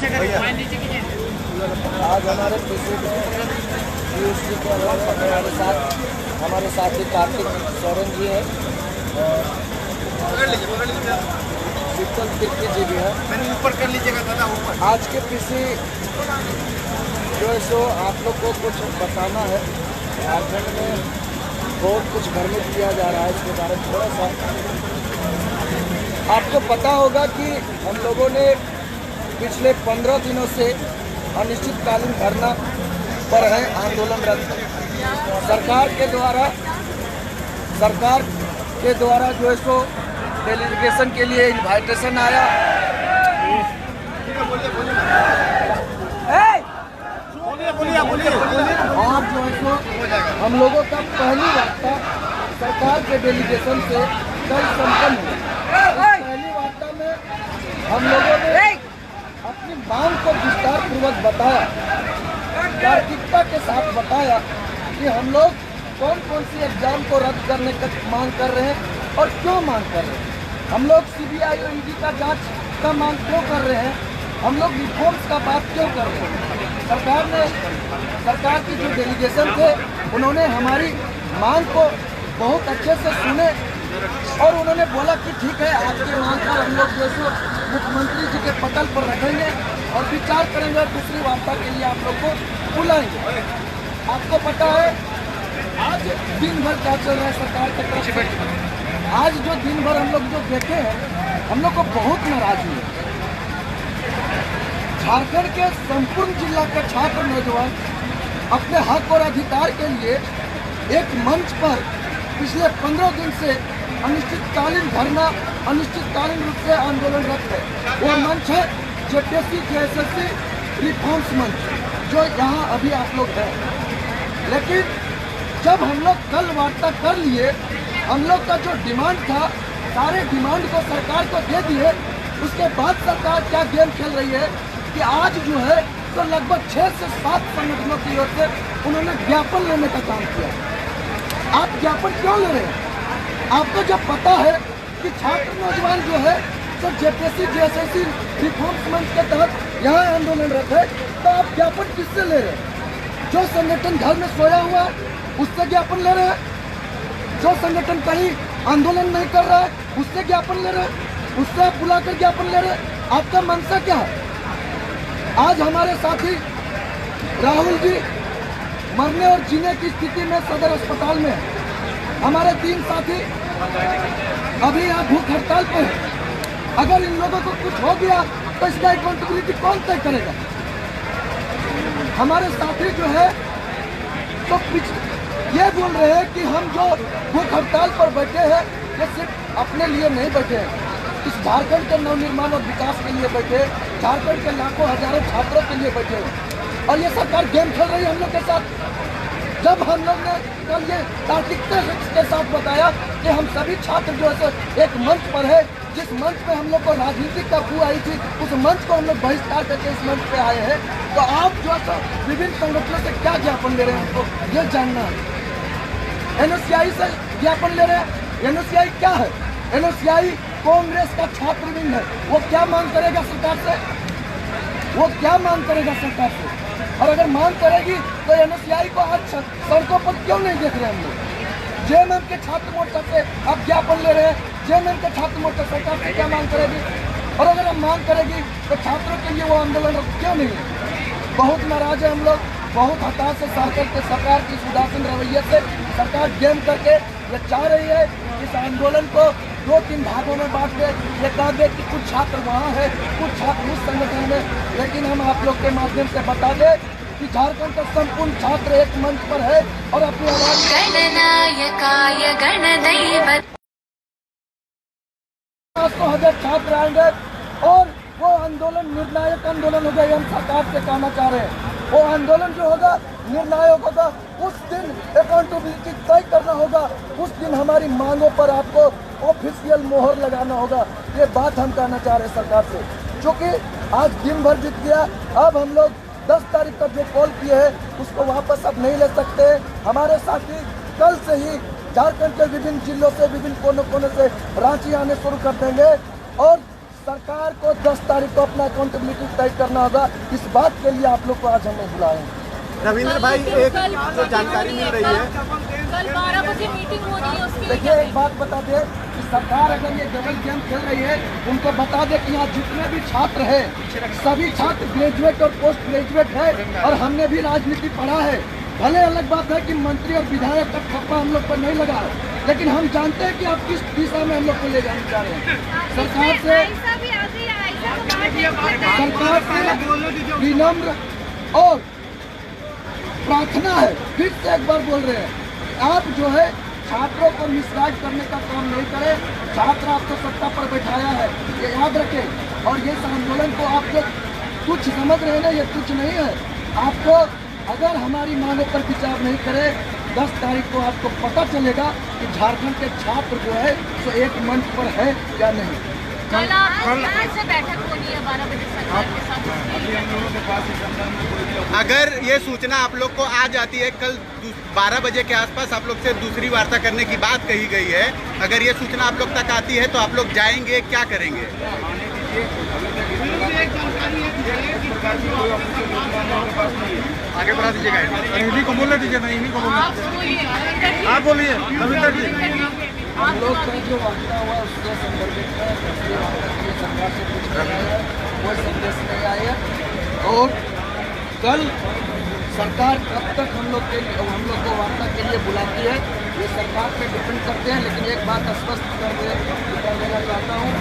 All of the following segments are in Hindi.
आज हमारे पीसी में पीएससी के अलावा हमारे साथी कार्तिक सोरेन जी हैं और शीतल तिर्की जी भी है। मैंने ऊपर कर लीजिएगा दादा ऊपर। आज के पीसी जो है सो आप लोग को कुछ बताना है। झारखंड में बहुत कुछ भ्रमित किया जा रहा है, इसके बारे में थोड़ा सा आपको पता होगा कि हम लोगों ने पिछले 15 दिनों से अनिश्चितकालीन धरना पर है, आंदोलनरत। सरकार के द्वारा जो है सो डेलीगेशन के लिए इन्वाइटेशन आया। और जो है सो हम लोगों का पहली वार्ता सरकार के डेलीगेशन से कल संपन्न हुआ। पहली वार्ता में हम लोगों ने अपनी मांग को विस्तार पूर्वक बताया, तार्किकता के साथ बताया कि हम लोग कौन कौन सी एग्जाम को रद्द करने का मांग कर रहे हैं और क्यों मांग कर रहे हैं। हम लोग सीबीआई और ईडी का जांच का मांग क्यों कर रहे हैं, हम लोग रिफॉर्म्स का बात क्यों कर रहे हैं। सरकार की जो डेलीगेशन थे उन्होंने हमारी मांग को बहुत अच्छे से सुने और उन्होंने बोला कि ठीक है, आपकी मांग पर हम लोग जो है मुख्यमंत्री जी के पटल पर रखेंगे और विचार करेंगे और दूसरी वार्ता के लिए आप लोग को बुलाएंगे। आपको पता है आज दिन भर क्या चल रहा है सरकार के तरफ से। आज जो दिन भर हम लोग जो देखे हैं, हम लोग को बहुत नाराजगी है। झारखंड के संपूर्ण जिला के छात्र नौजवान अपने हक और अधिकार के लिए एक मंच पर पिछले 15 दिन से अनिश्चितकालीन धरना, अनिश्चितकालीन रूप से आंदोलनरत है। वो मंच है जेपीएससी जेएसएससी रिफॉर्म्स मंच, जो यहाँ अभी आप लोग हैं। लेकिन जब हम लोग कल वार्ता कर लिए, हम लोग का जो डिमांड था, सारे डिमांड को सरकार को दे दिए। उसके बाद सरकार क्या गेम खेल रही है कि आज जो है तो लगभग 6 से 7 संगठनों की ओर से उन्होंने ज्ञापन लेने का काम किया। आप ज्ञापन क्यों ले रहे हैं? आपको जब पता है कि छात्र नौजवान जो है तो जेपीएससी जेएसएससी रिफॉर्म्स मंच के तहत यहाँ आंदोलनरत है, तो आप ज्ञापन किससे ले रहे हैं? जो संगठन घर में सोया हुआ है उससे ज्ञापन ले रहे हैं, जो संगठन कहीं आंदोलन नहीं कर रहा है उससे ज्ञापन ले रहे हैं, उससे आप बुलाकर ज्ञापन ले रहे हैं। आपका मंशा क्या है? आज हमारे साथी राहुल जी मरने और जीने की स्थिति में सदर अस्पताल में है। हमारे 3 साथी अभी यहाँ भूख हड़ताल पर है। अगर इन लोगों को कुछ हो गया तो इसका अकाउंटेबिलिटी कौन तय करेगा? हमारे साथी जो है तो ये बोल रहे हैं कि हम जो भूख हड़ताल पर बैठे हैं ये सिर्फ अपने लिए नहीं बैठे हैं, इस झारखंड के नवनिर्माण और विकास के लिए बैठे, झारखंड के लाखों हजारों छात्रों के लिए बैठे हैं। और ये सरकार गेम खेल रही है हम लोग के साथ। जब हम लोग ने कल ये तार्किकता के साथ बताया कि हम सभी छात्र जो है एक मंच पर है, जिस मंच पे हम लोग को राजनीतिक का बू आई थी, उस मंच को हम लोग बहिष्कार करके इस मंच पे आए हैं, तो आप जो है विभिन्न संगठनों से क्या ज्ञापन ले रहे हैं हमको ये जानना है। एनओसीआई से ज्ञापन ले रहे हैं। एनओसीआई क्या है? एनओसीआई कांग्रेस का छात्र विंग है। वो क्या मांग करेगा सरकार से? वो क्या मांग करेगा सरकार से? और अगर मांग करेगी तो एनओसीआई को आज सड़कों पर क्यों नहीं देख रहे हम लोग? जेएमएम के छात्र मोर्चा से आप ज्ञापन ले रहे हैं। जेएमएम के छात्र मोर्चा सरकार से क्या मांग करेगी? और अगर हम मांग करेगी तो छात्रों के लिए वो आंदोलन क्यों नहीं है? बहुत नाराज है हम लोग, बहुत हताश है सरकार की इस उदासीन रवैये से। सरकार गेम करके ये चाह रही है इस आंदोलन को 2-3 भागों में बांट दे। ये कह दे कि कुछ छात्र वहाँ है, कुछ छात्र उस संगठन में। लेकिन हम आप लोग के माध्यम से बता दें कि झारखंड का संपूर्ण छात्र एक मंच पर है और अपनी आवाज 500,000 छात्र आएंगे और वो आंदोलन निर्णायक आंदोलन होगा। हम सरकार से कहना चाह रहे हैं वो आंदोलन जो होगा निर्णायक होगा। उस दिन अकाउंटेबिलिटी तय करना होगा, उस दिन हमारी मांगों पर आपको ऑफिशियल मोहर लगाना होगा। ये बात हम कहना चाह रहे हैं सरकार से, क्योंकि आज दिन भर बीत गया। अब हम लोग 10 तारीख तक जो कॉल किए हैं उसको वापस अब नहीं ले सकते। हमारे साथी कल से ही झारखंड के विभिन्न जिलों से, विभिन्न कोनों कोनों से रांची आने शुरू कर देंगे और सरकार को 10 तारीख को अपना अकाउंटेबिलिटी तय करना होगा। इस बात के लिए आप लोग को आज हमने बुलाए हैं। रविंद्र भाई, एक जो जानकारी मिल रही है, कल 12 बजे मीटिंग हो रही है, उसके लिए देखिए एक बात बता दे कि सरकार अगर ये डबल गेम खेल रही है, उनको बता दे कि यहाँ जितने भी छात्र हैं सभी छात्र ग्रेजुएट और पोस्ट ग्रेजुएट है और हमने भी राजनीति पढ़ा है। भले अलग बात है कि मंत्री और विधायक का ठप्पा हम लोग पर नहीं लगा है, लेकिन हम जानते हैं कि आप किस दिशा में हम लोग को ले जाना चाह रहे हैं। सरकार से विनम्र और प्रार्थना है, फिर से एक बार बोल रहे हैं, आप जो है छात्रों को मिसगाइड करने का काम नहीं करें। छात्र आपको सत्ता पर बैठाया है, ये याद रखें। और ये आंदोलन को आप लोग तुच्छ समझ रहे हैं ना, ये तुच्छ नहीं है। आपको अगर हमारी मांगों पर विचार नहीं करें, 10 तारीख को आपको पता चलेगा कि झारखंड के छात्र जो है तो एक मंच पर है या नहीं। कल से बैठक होनी है 12 बजे सरकार के साथ। अगर ये सूचना आप लोग को आ जाती है, कल 12 बजे के आसपास आप लोग से दूसरी वार्ता करने की बात कही गई है, अगर ये सूचना आप लोग तक आती है तो आप लोग जाएंगे, क्या करेंगे? आगे बढ़ा दीजिएगा, इन्हीं को बोलने दीजिए ना, इन्हीं को बोलने। आप बोलिए रविंद्र जी। हम लोग का जो वार्ता हुआ उसके संदर्भित में सरकार से कुछ कराया है, वो संदेश नहीं आया। और कल सरकार कब तक हम लोग को वार्ता के लिए बुलाती है ये सरकार पे डिपेंड करते हैं। लेकिन एक बात स्पष्ट कर देना चाहता हूँ,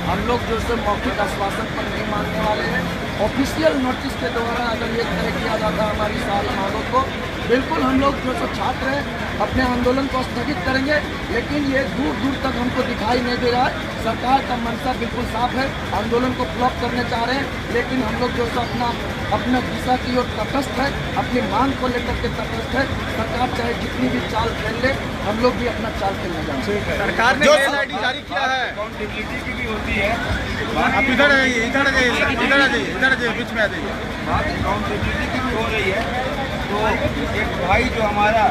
हम लोग जो है मौखिक आश्वासन पर नहीं मानने वाले हैं। ऑफिशियल नोटिस के द्वारा अगर ये तय किया जाता है हमारी सारी मांगों को, बिल्कुल हम लोग जो सब छात्र हैं अपने आंदोलन को स्थगित करेंगे। लेकिन ये दूर दूर तक हमको दिखाई नहीं दे रहा है। सरकार का मंशा बिल्कुल साफ है, आंदोलन को ब्लॉक करने चाह रहे हैं। लेकिन हम लोग जो है अपना दिशा की ओर तटस्थ है, अपनी मांग को लेकर के तटस्थ है। सरकार चाहे जितनी भी चाल खेल ले, हम लोग भी अपना चाल खेलना जानते हैं। सरकार ने जो मेल जारी किया है, अकाउंटेबिलिटी की भी होती है। आप इधर आइए, इधर आ जाइए, इधर आ जाइए, इधर आ जाइए, बीच में आ जाइए। बात अकाउंटेबिलिटी की भी हो रही है। तो एक भाई जो हमारा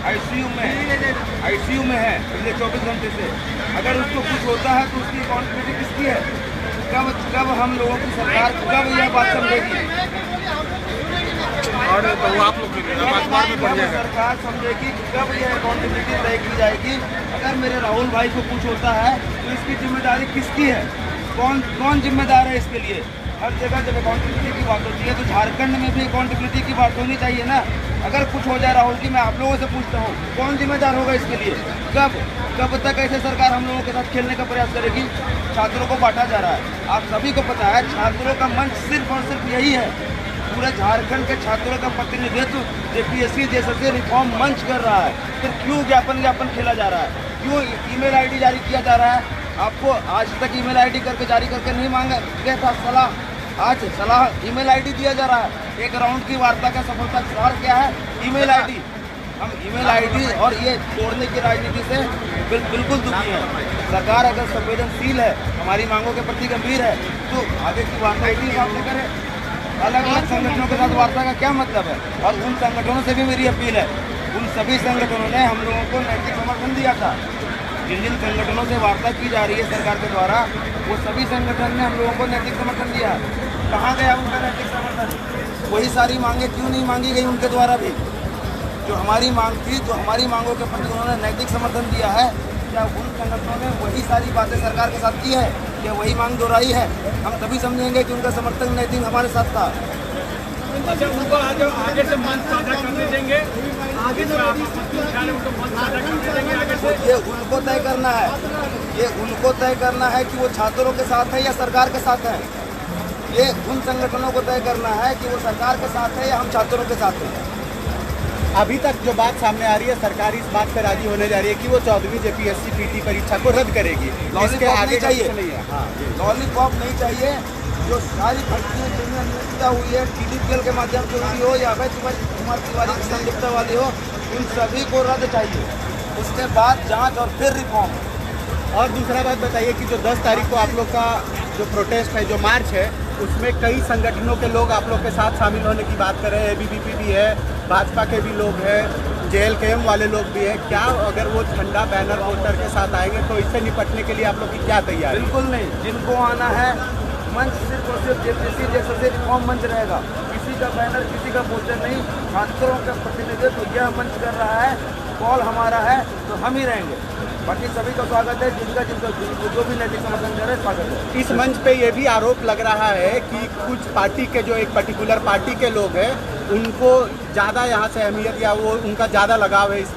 आईसीयू में है पिछले 24 घंटे से, अगर उसको कुछ होता है तो उसकी अकाउंटेबिलिटी किसकी है? कब हम लोगों की सरकार कब यह बात समझेगी? और तो आप लोग सरकार समझेगी कब यह अकाउंटेबिलिटी तय की जाएगी? अगर मेरे राहुल भाई को कुछ होता है तो इसकी जिम्मेदारी किसकी है? कौन जिम्मेदार है इसके लिए? हर जगह जब अकाउंटेबिलिटी की बात होती है तो झारखंड में भी अकाउंटेबिलिटी की बात होनी चाहिए ना। अगर कुछ हो जाए राहुल जी, मैं आप लोगों से पूछता हूँ, कौन जिम्मेदार होगा इसके लिए? कब तक ऐसे सरकार हम लोगों के साथ खेलने का प्रयास करेगी? छात्रों को बांटा जा रहा है, आप सभी को पता है। छात्रों का मंच सिर्फ और सिर्फ यही है, पूरे झारखंड के छात्रों का प्रतिनिधित्व जेपीएससी जैसे रिफॉर्म मंच कर रहा है। फिर क्यों ज्ञापन खेला जा रहा है? क्यों ईमेल आईडी जारी किया जा रहा है? आपको आज तक ईमेल आईडी जारी करके नहीं मांगा गया था सलाह, आज सलाह ईमेल आईडी दिया जा रहा है। एक राउंड की वार्ता का सफलता सार क्या है? Email ID. हम ईमेल आईडी और ये तोड़ने की राजनीति से बिल्कुल दुखी है। सरकार अगर संवेदनशील है, हमारी मांगों के प्रति गंभीर है, तो आगे की वार्ता इसी हिसाब से करे। अलग अलग संगठनों के साथ वार्ता का क्या मतलब है? और उन संगठनों से भी मेरी अपील है, उन सभी संगठनों ने हम लोगों को नैतिक समर्थन दिया था। जिन संगठनों से वार्ता की जा रही है सरकार के द्वारा, वो सभी संगठन ने हम लोगों को नैतिक समर्थन दिया। कहाँ गया उनका नैतिक समर्थन? वही सारी मांगे क्यों नहीं मांगी गई उनके द्वारा भी? जो हमारी मांग थी, जो हमारी मांगों के प्रति उन्होंने नैतिक समर्थन दिया है, क्या उन संगठनों ने वही सारी बातें सरकार के साथ की है? क्या वही मांग दोहराई है? हम तभी समझेंगे कि उनका समर्थन नैतिक हमारे साथ था। अच्छा, उनको आगे से मंच साझा करने देंगे, आगे से उनको मंच साझा करने देंगे आगे से। ये उनको तय करना है, ये उनको तय करना है कि वो छात्रों के साथ है या सरकार के साथ है। ये उन संगठनों को तय करना है कि वो सरकार के साथ है या हम छात्रों के साथ हैं। अभी तक जो बात सामने आ रही है, सरकार इस बात पर राजी होने जा रही है कि वो 14वीं जेपीएससी पीटी परीक्षा को रद्द करेगी। इसके आगे चाहिए नहीं है। हाँ, लॉलीपॉप नहीं चाहिए। जो सारी भर्तियाँ जिनमें नियुक्ता हुई है, TDPL के माध्यम से हुई हो या अभय कुमार तिवारी की संलिप्तता वाली हो, उन सभी को रद्द चाहिए। उसके बाद जांच और फिर रिफॉर्म। और दूसरा बात बताइए कि जो 10 तारीख को आप लोग का जो प्रोटेस्ट है, जो मार्च है, उसमें कई संगठनों के लोग आप लोग के साथ शामिल होने की बात कर रहे हैं। ABVP भी है, भाजपा के भी लोग हैं, JLKM वाले लोग भी हैं, क्या अगर वो झंडा बैनर पोस्टर के साथ आएंगे तो इससे निपटने के लिए आप लोग की क्या तैयारी? बिल्कुल नहीं, जिनको आना है मंच सिर्फ और सिर्फ JPC जैसा फॉर्म मंच रहेगा, किसी का बैनर किसी का पोस्टर नहीं। छात्रों का प्रतिनिधित्व यह मंच कर रहा है, कॉल हमारा है तो हम ही रहेंगे। बाकी सभी का स्वागत है, जिनका जो भी नैतिक समर्थन दे रहे हैं स्वागत है। इस मंच पे ये भी आरोप लग रहा है कि कुछ पार्टी के जो एक पर्टिकुलर पार्टी के लोग हैं उनको ज़्यादा यहाँ से अहमियत या वो उनका ज़्यादा लगाव है इस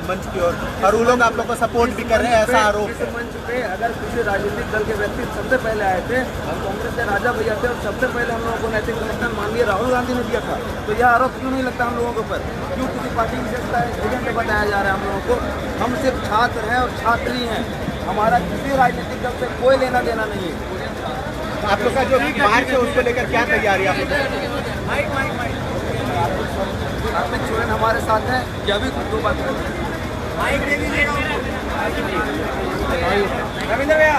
मंच की ओर, और वो लोग आप लोग को सपोर्ट भी कर रहे हैं, ऐसा आरोप इस है। मंच पे अगर किसी राजनीतिक दल के व्यक्ति सबसे पहले आए थे, हम कांग्रेस के राजा भैया थे और सबसे पहले हम लोगों को नैतिक समर्थन माननीय राहुल गांधी ने दिया था, तो यह आरोप क्यों नहीं लगता हम लोगों के ऊपर? क्यों किसी पार्टी विशेषता एजेंट बताया जा रहा है हम लोगों को? हम सिर्फ छात्र हैं और छात्री हैं, हमारा किसी राजनीतिक दल से कोई लेना देना नहीं है। आप लोग का जो मार्च है उसको लेकर क्या तैयारी है आप लोग? धार्मिक चूड़न हमारे साथ है, यह भी दो बात रविंद्र भैया